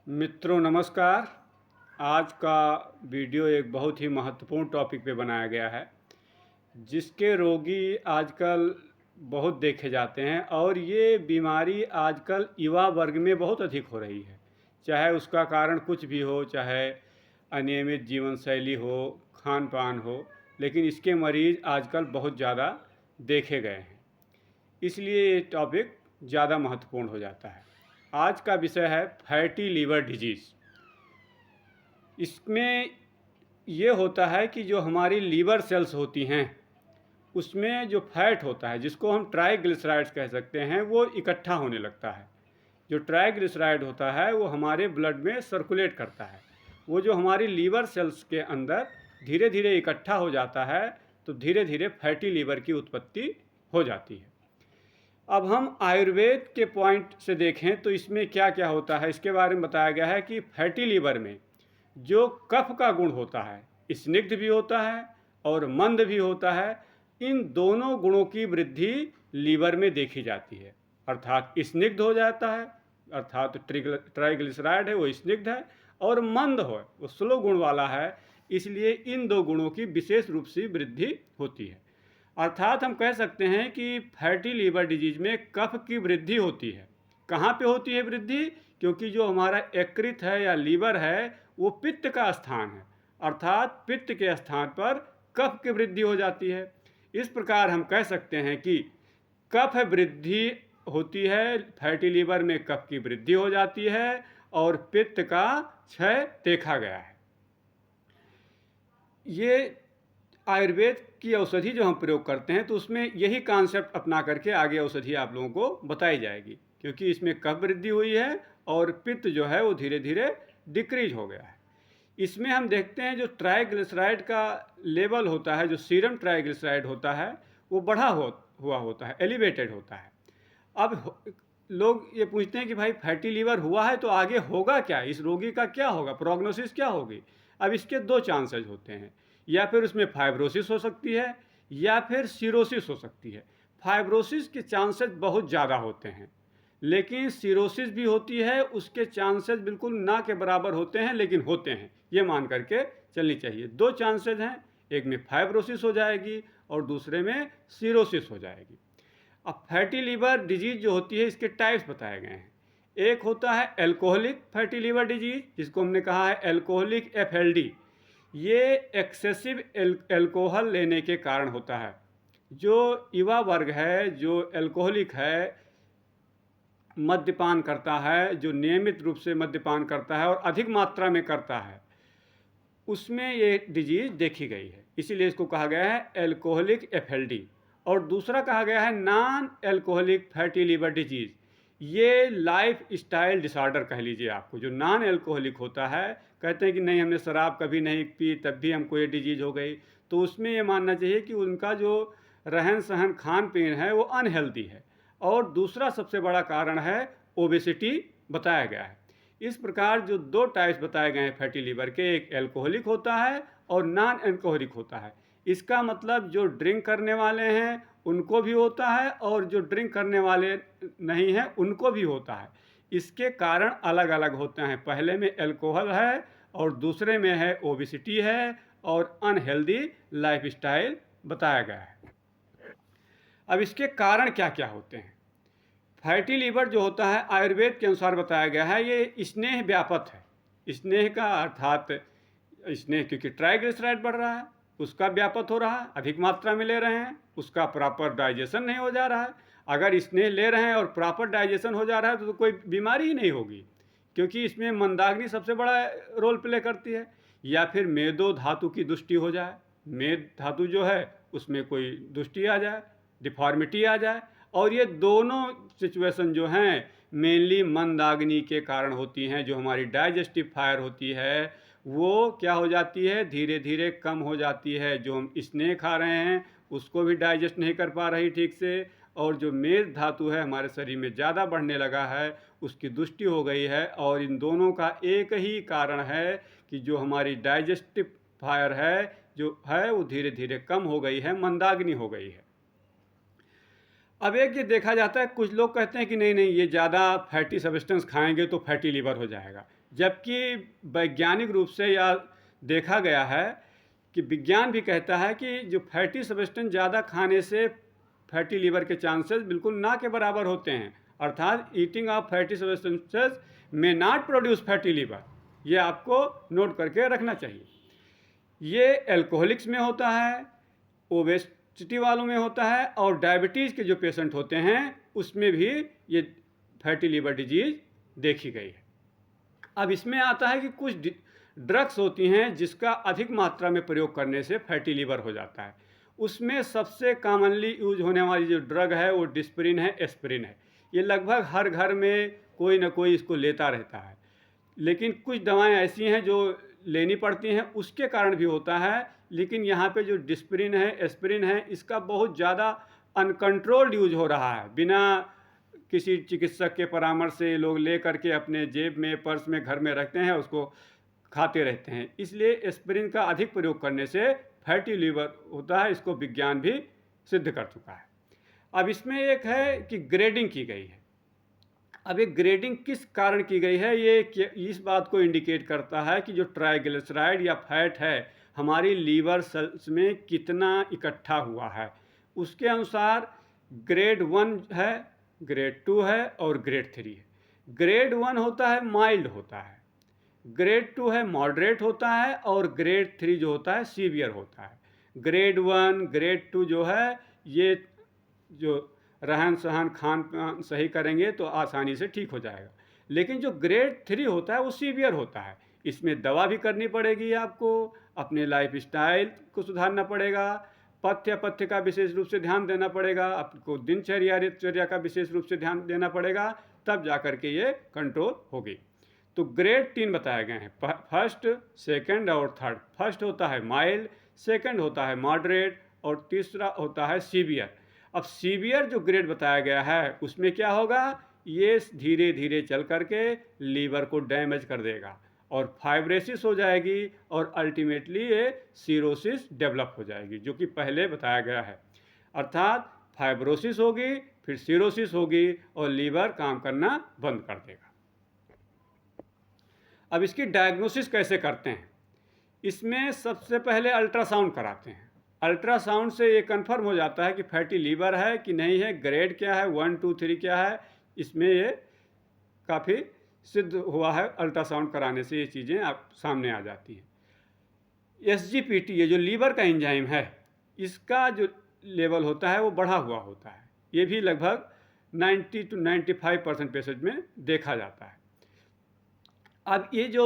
मित्रों नमस्कार। आज का वीडियो एक बहुत ही महत्वपूर्ण टॉपिक पे बनाया गया है, जिसके रोगी आजकल बहुत देखे जाते हैं और ये बीमारी आजकल युवा वर्ग में बहुत अधिक हो रही है। चाहे उसका कारण कुछ भी हो, चाहे अनियमित जीवन शैली हो, खान पान हो, लेकिन इसके मरीज आजकल बहुत ज़्यादा देखे गए हैं। इसलिए ये टॉपिक ज़्यादा महत्वपूर्ण हो जाता है। आज का विषय है फैटी लीवर डिजीज़। इसमें ये होता है कि जो हमारी लीवर सेल्स होती हैं उसमें जो फैट होता है, जिसको हम ट्राइग्लिसराइड्स कह सकते हैं, वो इकट्ठा होने लगता है। जो ट्राइग्लिसराइड होता है वो हमारे ब्लड में सर्कुलेट करता है। वो जो हमारी लीवर सेल्स के अंदर धीरे धीरे इकट्ठा हो जाता है, तो धीरे धीरे फैटी लीवर की उत्पत्ति हो जाती है। अब हम आयुर्वेद के पॉइंट से देखें तो इसमें क्या क्या होता है, इसके बारे में बताया गया है कि फैटी लीवर में जो कफ का गुण होता है, स्निग्ध भी होता है और मंद भी होता है। इन दोनों गुणों की वृद्धि लीवर में देखी जाती है। अर्थात स्निग्ध हो जाता है, अर्थात ट्राइग्लिसराइड है वो स्निग्ध है, और मंद हो वो स्लो गुण वाला है। इसलिए इन दो गुणों की विशेष रूप से वृद्धि होती है। अर्थात हम कह सकते हैं कि फैटी लीवर डिजीज में कफ की वृद्धि होती है। कहाँ पे होती है वृद्धि? क्योंकि जो हमारा यकृत है या लीवर है वो पित्त का स्थान है, अर्थात पित्त के स्थान पर कफ की वृद्धि हो जाती है। इस प्रकार हम कह सकते हैं कि कफ वृद्धि होती है, फैटी लीवर में कफ की वृद्धि हो जाती है और पित्त का क्षय देखा गया है। ये आयुर्वेद की औषधि जो हम प्रयोग करते हैं तो उसमें यही कॉन्सेप्ट अपना करके आगे औषधि आप लोगों को बताई जाएगी, क्योंकि इसमें कफ वृद्धि हुई है और पित्त जो है वो धीरे धीरे डिक्रीज हो गया है। इसमें हम देखते हैं जो ट्राइग्लिसराइड का लेवल होता है, जो सीरम ट्राइग्लिसराइड होता है, वो हुआ होता है, एलिवेटेड होता है। अब लोग ये पूछते हैं कि भाई फैटी लीवर हुआ है तो आगे होगा क्या, इस रोगी का क्या होगा, प्रोग्नोसिस क्या होगी? अब इसके दो चांसेस होते हैं, या फिर उसमें फाइब्रोसिस हो सकती है या फिर सिरोसिस हो सकती है। फाइब्रोसिस के चांसेस बहुत ज़्यादा होते हैं, लेकिन सिरोसिस भी होती है, उसके चांसेस बिल्कुल ना के बराबर होते हैं, लेकिन होते हैं, ये मान करके चलनी चाहिए। दो चांसेस हैं, एक में फाइब्रोसिस हो जाएगी और दूसरे में सिरोसिस हो जाएगी। अब फैटी लीवर डिजीज जो होती है इसके टाइप्स बताए गए हैं। एक होता है एल्कोहलिक फैटी लीवर डिजीज, जिसको हमने कहा है एल्कोहलिक एफएलडी। ये एक्सेसिव एल्कोहल लेने के कारण होता है। जो युवा वर्ग है, जो एल्कोहलिक है, मद्यपान करता है, जो नियमित रूप से मद्यपान करता है और अधिक मात्रा में करता है, उसमें ये डिजीज देखी गई है। इसीलिए इसको कहा गया है एल्कोहलिक एफएलडी। और दूसरा कहा गया है non alcoholic fatty liver disease. ये लाइफ स्टाइल डिसऑर्डर कह लीजिए आपको। जो नॉन एल्कोहलिक होता है, कहते हैं कि नहीं हमने शराब कभी नहीं पी तब भी हमको ये डिजीज हो गई, तो उसमें ये मानना चाहिए कि उनका जो रहन सहन खान पीन है वो अनहेल्दी है। और दूसरा सबसे बड़ा कारण है ओबेसिटी बताया गया है। इस प्रकार जो दो टाइप्स बताए गए हैं फैटी लीवर के, एक एल्कोहलिक होता है और नॉन एल्कोहलिक होता है। इसका मतलब जो ड्रिंक करने वाले हैं उनको भी होता है और जो ड्रिंक करने वाले नहीं हैं उनको भी होता है। इसके कारण अलग अलग होते हैं। पहले में अल्कोहल है और दूसरे में है ओबेसिटी है और अनहेल्दी लाइफस्टाइल बताया गया है। अब इसके कारण क्या क्या होते हैं? फैटी लीवर जो होता है आयुर्वेद के अनुसार बताया गया है, ये स्नेह व्यापक है। स्नेह का अर्थात स्नेह, क्योंकि ट्राइग्लिसराइड बढ़ रहा है, उसका व्यापक हो रहा है, अधिक मात्रा में ले रहे हैं, उसका प्रॉपर डाइजेशन नहीं हो जा रहा है। अगर स्नेह ले रहे हैं और प्रॉपर डाइजेशन हो जा रहा है तो कोई बीमारी ही नहीं होगी, क्योंकि इसमें मंदाग्नि सबसे बड़ा रोल प्ले करती है। या फिर मेदो धातु की दुष्टि हो जाए, मेद धातु जो है उसमें कोई दुष्टि आ जाए, डिफॉर्मिटी आ जाए, और ये दोनों सिचुएशन जो हैं मेनली मंदाग्नि के कारण होती हैं। जो हमारी डाइजेस्टिव फायर होती है वो क्या हो जाती है, धीरे धीरे कम हो जाती है। जो हम स्नेह खा रहे हैं उसको भी डाइजेस्ट नहीं कर पा रही ठीक से, और जो मेद धातु है हमारे शरीर में ज़्यादा बढ़ने लगा है, उसकी दुष्टि हो गई है। और इन दोनों का एक ही कारण है कि जो हमारी डाइजेस्टिव फायर है जो है वो धीरे धीरे कम हो गई है, मंदाग्नि हो गई है। अब एक ये देखा जाता है, कुछ लोग कहते हैं कि नहीं नहीं, ये ज़्यादा फैटी सब्सटेंस खाएंगे तो फैटी लीवर हो जाएगा, जबकि वैज्ञानिक रूप से या देखा गया है कि विज्ञान भी कहता है कि जो फैटी सब्सटेंस ज़्यादा खाने से फैटी लीवर के चांसेस बिल्कुल ना के बराबर होते हैं। अर्थात eating of fatty substances may not produce fatty liver, ये आपको नोट करके रखना चाहिए। ये एल्कोहलिक्स में होता है, ओबेसिटी वालों में होता है, और डायबिटीज़ के जो पेशेंट होते हैं उसमें भी ये फैटी लीवर डिजीज़ देखी गई है। अब इसमें आता है कि कुछ ड्रग्स होती हैं जिसका अधिक मात्रा में प्रयोग करने से फैटी लीवर हो जाता है। उसमें सबसे कॉमनली यूज होने वाली जो ड्रग है वो डिस्प्रिन है, एस्प्रिन है। ये लगभग हर घर में कोई ना कोई इसको लेता रहता है, लेकिन कुछ दवाएं ऐसी हैं जो लेनी पड़ती हैं, उसके कारण भी होता है। लेकिन यहाँ पे जो डिस्प्रिन है, एस्प्रिन है, इसका बहुत ज़्यादा अनकंट्रोल्ड यूज हो रहा है, बिना किसी चिकित्सक के परामर्श से लोग ले करके अपने जेब में, पर्स में, घर में रखते हैं, उसको खाते रहते हैं। इसलिए एस्प्रिन का अधिक प्रयोग करने से फैटी लीवर होता है, इसको विज्ञान भी सिद्ध कर चुका है। अब इसमें एक है कि ग्रेडिंग की गई है। अब ये ग्रेडिंग किस कारण की गई है, ये इस बात को इंडिकेट करता है कि जो ट्राइग्लिसराइड या फैट है हमारी लीवर सेल्स में कितना इकट्ठा हुआ है, उसके अनुसार ग्रेड 1 है, ग्रेड 2 है और ग्रेड 3 है। ग्रेड 1 होता है माइल्ड होता है, ग्रेड 2 है मॉडरेट होता है, और ग्रेड 3 जो होता है सीवियर होता है। ग्रेड 1 ग्रेड 2 जो है ये जो रहन सहन खान पान सही करेंगे तो आसानी से ठीक हो जाएगा। लेकिन जो ग्रेड 3 होता है वो सीवियर होता है, इसमें दवा भी करनी पड़ेगी आपको, अपने लाइफ स्टाइल को सुधारना पड़ेगा, पथ्य का विशेष रूप से ध्यान देना पड़ेगा, आपको दिनचर्या का विशेष रूप से ध्यान देना पड़ेगा, तब जा कर के ये कंट्रोल होगी। तो ग्रेड 3 बताए गए हैं, फर्स्ट, सेकंड और थर्ड। फर्स्ट होता है माइल्ड, सेकंड होता है मॉडरेट और तीसरा होता है सीवियर। अब सीवियर जो ग्रेड बताया गया है उसमें क्या होगा, ये धीरे धीरे चल करके लीवर को डैमेज कर देगा और फाइब्रोसिस हो जाएगी, और अल्टीमेटली ये सीरोसिस डेवलप हो जाएगी, जो कि पहले बताया गया है। अर्थात फाइब्रोसिस होगी, फिर सीरोसिस होगी और लीवर काम करना बंद कर देगा। अब इसकी डायग्नोसिस कैसे करते हैं, इसमें सबसे पहले अल्ट्रासाउंड कराते हैं। अल्ट्रासाउंड से ये कंफर्म हो जाता है कि फैटी लीवर है कि नहीं है, ग्रेड क्या है, 1 2 3 क्या है, इसमें ये काफ़ी सिद्ध हुआ है। अल्ट्रासाउंड कराने से ये चीज़ें आप सामने आ जाती हैं। SGPT ये जो लीवर का एंजाइम है, इसका जो लेवल होता है वो बढ़ा हुआ होता है, ये भी लगभग 90 to 95% पेशेंट में देखा जाता है। अब ये जो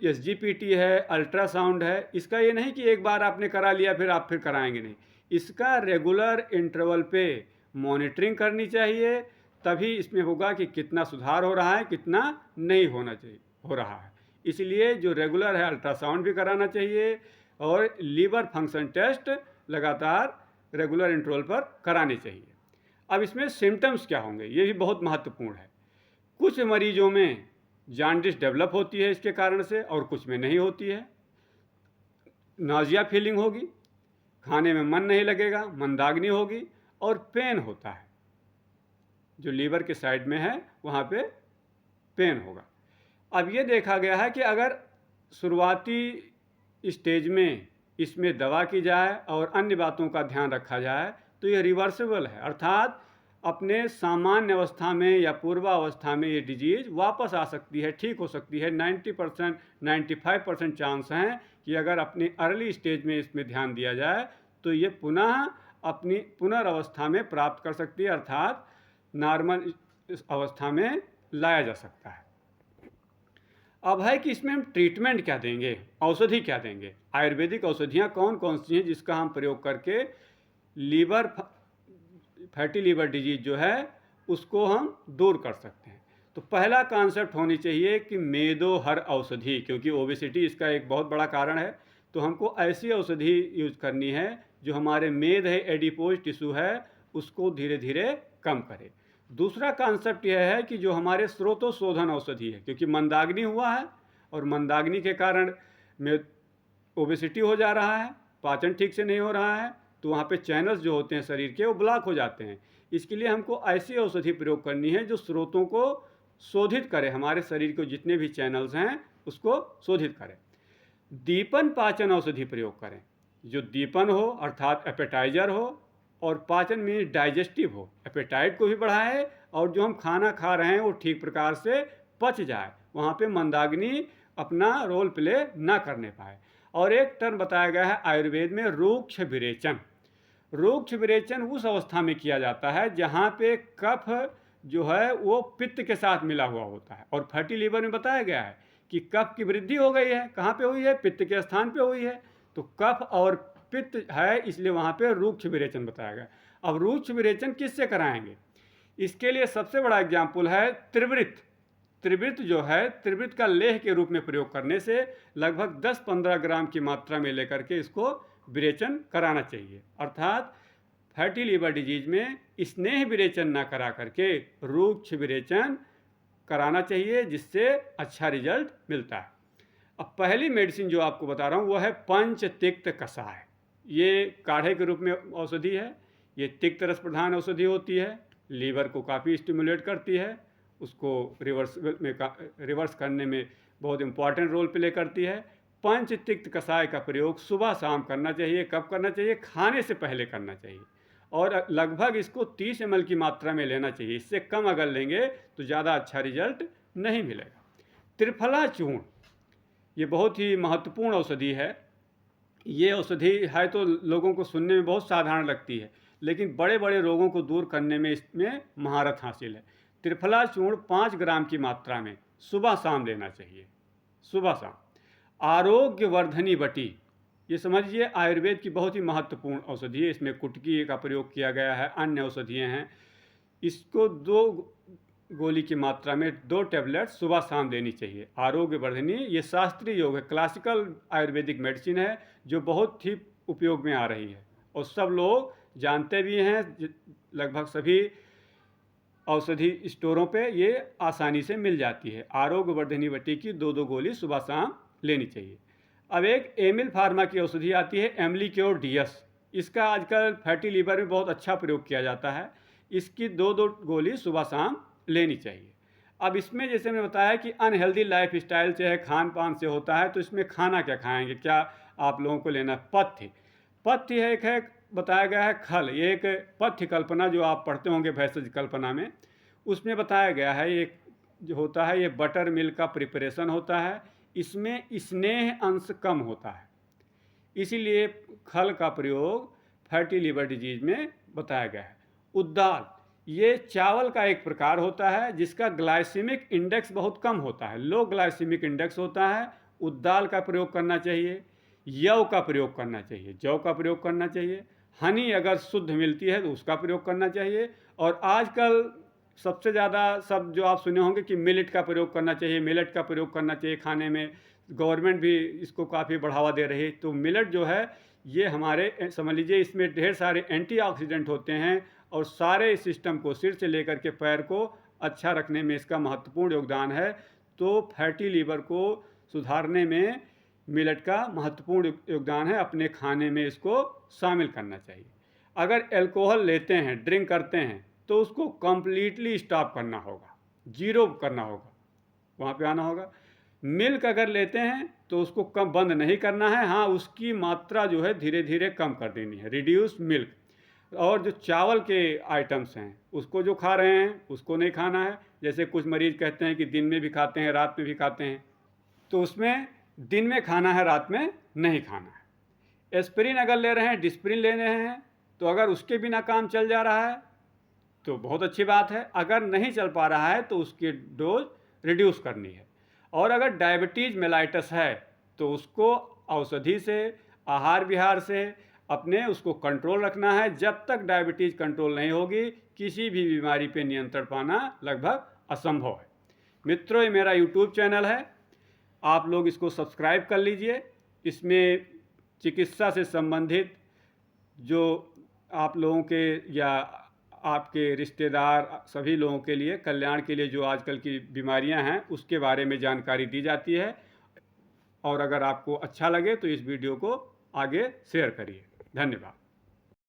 SGPT है, अल्ट्रासाउंड है, इसका ये नहीं कि एक बार आपने करा लिया फिर आप फिर कराएंगे नहीं, इसका रेगुलर इंटरवल पे मॉनिटरिंग करनी चाहिए, तभी इसमें होगा कि कितना सुधार हो रहा है, कितना नहीं होना चाहिए हो रहा है। इसलिए जो रेगुलर है अल्ट्रासाउंड भी कराना चाहिए, और लीवर फंक्शन टेस्ट लगातार रेगुलर इंटरवल पर कराने चाहिए। अब इसमें सिम्टम्स क्या होंगे, ये भी बहुत महत्वपूर्ण है। कुछ मरीजों में जॉन्डिस डेवलप होती है इसके कारण से, और कुछ में नहीं होती है। नाजिया फीलिंग होगी, खाने में मन नहीं लगेगा, मंदाग्नि होगी, और पेन होता है, जो लीवर के साइड में है वहाँ पे पेन होगा। अब ये देखा गया है कि अगर शुरुआती स्टेज में इसमें दवा की जाए और अन्य बातों का ध्यान रखा जाए तो ये रिवर्सिबल है, अर्थात अपने सामान्य अवस्था में या पूर्वावस्था में ये डिजीज़ वापस आ सकती है, ठीक हो सकती है। 90% 95% चांस हैं कि अगर अपनी अर्ली स्टेज में इसमें ध्यान दिया जाए तो ये पुनः अपनी पुनर्वस्था में प्राप्त कर सकती है, अर्थात नॉर्मल अवस्था में लाया जा सकता है। अब है कि इसमें हम ट्रीटमेंट क्या देंगे, औषधि क्या देंगे, आयुर्वेदिक औषधियाँ कौन कौन सी हैं जिसका हम प्रयोग करके लीवर फैटी लीवर डिजीज जो है उसको हम दूर कर सकते हैं। तो पहला कॉन्सेप्ट होनी चाहिए कि मेदो हर औषधि, क्योंकि ओबेसिटी इसका एक बहुत बड़ा कारण है, तो हमको ऐसी औषधि यूज करनी है जो हमारे मेद है, एडिपोज टिश्यू है, उसको धीरे धीरे कम करे। दूसरा कॉन्सेप्ट यह है कि जो हमारे स्रोतोशोधन औषधि है, क्योंकि मंदाग्नि हुआ है और मंदाग्नि के कारण में ओबेसिटी हो जा रहा है, पाचन ठीक से नहीं हो रहा है, तो वहाँ पे चैनल्स जो होते हैं शरीर के वो ब्लॉक हो जाते हैं। इसके लिए हमको ऐसी औषधि प्रयोग करनी है जो स्रोतों को शोधित करे, हमारे शरीर के जितने भी चैनल्स हैं उसको शोधित करे। दीपन पाचन औषधि प्रयोग करें, जो दीपन हो अर्थात एपेटाइजर हो, और पाचन मीन्स डाइजेस्टिव हो, एपेटाइट को भी बढ़ाए और जो हम खाना खा रहे हैं वो ठीक प्रकार से पच जाए, वहाँ पे मंदाग्नि अपना रोल प्ले ना करने पाए। और एक टर्म बताया गया है आयुर्वेद में रूक्ष विरेचन। रूक्ष विरेचन उस अवस्था में किया जाता है जहाँ पे कफ जो है वो पित्त के साथ मिला हुआ होता है, और फैटी लीवर में बताया गया है कि कफ की वृद्धि हो गई है, कहाँ पे हुई है, पित्त के स्थान पे हुई है, तो कफ और पित्त है, इसलिए वहाँ पे रूक्ष विरेचन बताया गया। अब रूक्ष विरेचन किससे कराएंगे, इसके लिए सबसे बड़ा एग्जाम्पल है त्रिवृत। त्रिवृत जो है, त्रिवृत का लेह के रूप में प्रयोग करने से लगभग 10-15 ग्राम की मात्रा में लेकर के इसको विरेचन कराना चाहिए। अर्थात फैटी लीवर डिजीज में स्नेह विरेचन ना करा करके रूक्ष विरेचन कराना चाहिए, जिससे अच्छा रिजल्ट मिलता है। अब पहली मेडिसिन जो आपको बता रहा हूँ वो है पंचतिक्त कषाय। ये काढ़े के रूप में औषधि है, ये तिक्त रस प्रधान औषधि होती है, लीवर को काफ़ी स्टिमुलेट करती है, उसको रिवर्स करने में बहुत इंपॉर्टेंट रोल प्ले करती है। पंचतिक्त कषाय का प्रयोग सुबह शाम करना चाहिए। कब करना चाहिए, खाने से पहले करना चाहिए, और लगभग इसको 30 ml की मात्रा में लेना चाहिए। इससे कम अगर लेंगे तो ज़्यादा अच्छा रिजल्ट नहीं मिलेगा। त्रिफला चूर्ण, ये बहुत ही महत्वपूर्ण औषधि है। ये औषधि है तो लोगों को सुनने में बहुत साधारण लगती है, लेकिन बड़े बड़े रोगों को दूर करने में इसमें महारत हासिल है। त्रिफला चूर्ण 5 ग्राम की मात्रा में सुबह शाम लेना चाहिए, सुबह शाम। आरोग्य वर्धनी बटी, ये समझिए आयुर्वेद की बहुत ही महत्वपूर्ण औषधि है। इसमें कुटकी का प्रयोग किया गया है, अन्य औषधियाँ हैं। इसको 2 गोली की मात्रा में 2 टैबलेट सुबह शाम देनी चाहिए। आरोग्य वर्धनी ये शास्त्रीय योग है, क्लासिकल आयुर्वेदिक मेडिसिन है, जो बहुत ही उपयोग में आ रही है और सब लोग जानते भी हैं। लगभग सभी औषधि स्टोरों पे ये आसानी से मिल जाती है। आरोग्य वर्धनी बटी की 2-2 गोली सुबह शाम लेनी चाहिए। अब एक एमिल फार्मा की औषधि आती है एम्लिक्योर डीएस। इसका आजकल फैटी लीवर में बहुत अच्छा प्रयोग किया जाता है। इसकी 2-2 गोली सुबह शाम लेनी चाहिए। अब इसमें जैसे मैंने बताया कि अनहेल्दी लाइफ स्टाइल चाहे खान पान से होता है, तो इसमें खाना क्या खाएंगे, क्या आप लोगों को लेना पथ्य। पथ्य है, एक है बताया गया है खल, ये एक पथ्य कल्पना जो आप पढ़ते होंगे भेषज कल्पना में, उसमें बताया गया है ये जो होता है ये बटर मिल्क का प्रिपरेशन होता है, इसमें स्नेह अंश कम होता है, इसीलिए खल का प्रयोग फैटी लीवर डिजीज में बताया गया है। उद्दाल, ये चावल का एक प्रकार होता है जिसका ग्लाइसेमिक इंडेक्स बहुत कम होता है, लो ग्लाइसेमिक इंडेक्स होता है। उद्दाल का प्रयोग करना चाहिए। यव का प्रयोग करना चाहिए, जौ का प्रयोग करना चाहिए। हनी अगर शुद्ध मिलती है तो उसका प्रयोग करना चाहिए। और आजकल सबसे ज़्यादा सब जो आप सुने होंगे कि मिलेट का प्रयोग करना चाहिए, मिलेट का प्रयोग करना चाहिए खाने में। गवर्नमेंट भी इसको काफ़ी बढ़ावा दे रही है। तो मिलेट जो है ये हमारे समझ लीजिए इसमें ढेर सारे एंटीऑक्सीडेंट होते हैं और सारे सिस्टम को सिर से लेकर के पैर को अच्छा रखने में इसका महत्वपूर्ण योगदान है। तो फैटी लीवर को सुधारने में मिलेट का महत्वपूर्ण योगदान है, अपने खाने में इसको शामिल करना चाहिए। अगर अल्कोहल लेते हैं, ड्रिंक करते हैं, तो उसको कम्प्लीटली स्टॉप करना होगा, जीरो करना होगा, वहाँ पे आना होगा। मिल्क अगर लेते हैं तो उसको कम बंद नहीं करना है, हाँ उसकी मात्रा जो है धीरे धीरे कम कर देनी है, रिड्यूस मिल्क। और जो चावल के आइटम्स हैं उसको जो खा रहे हैं उसको नहीं खाना है। जैसे कुछ मरीज़ कहते हैं कि दिन में भी खाते हैं रात में भी खाते हैं, तो उसमें दिन में खाना है, रात में नहीं खाना है। एस्पिरिन अगर ले रहे हैं, डिस्प्रिन ले रहे हैं, तो अगर उसके बिना काम चल जा रहा है तो बहुत अच्छी बात है। अगर नहीं चल पा रहा है तो उसकी डोज रिड्यूस करनी है। और अगर डायबिटीज़ मेलाइटस है तो उसको औषधि से, आहार विहार से अपने उसको कंट्रोल रखना है। जब तक डायबिटीज़ कंट्रोल नहीं होगी किसी भी बीमारी पे नियंत्रण पाना लगभग असंभव है। मित्रों, ये मेरा यूट्यूब चैनल है, आप लोग इसको सब्सक्राइब कर लीजिए। इसमें चिकित्सा से संबंधित जो आप लोगों के या आपके रिश्तेदार सभी लोगों के लिए कल्याण के लिए जो आजकल की बीमारियां हैं उसके बारे में जानकारी दी जाती है। और अगर आपको अच्छा लगे तो इस वीडियो को आगे शेयर करिए। धन्यवाद।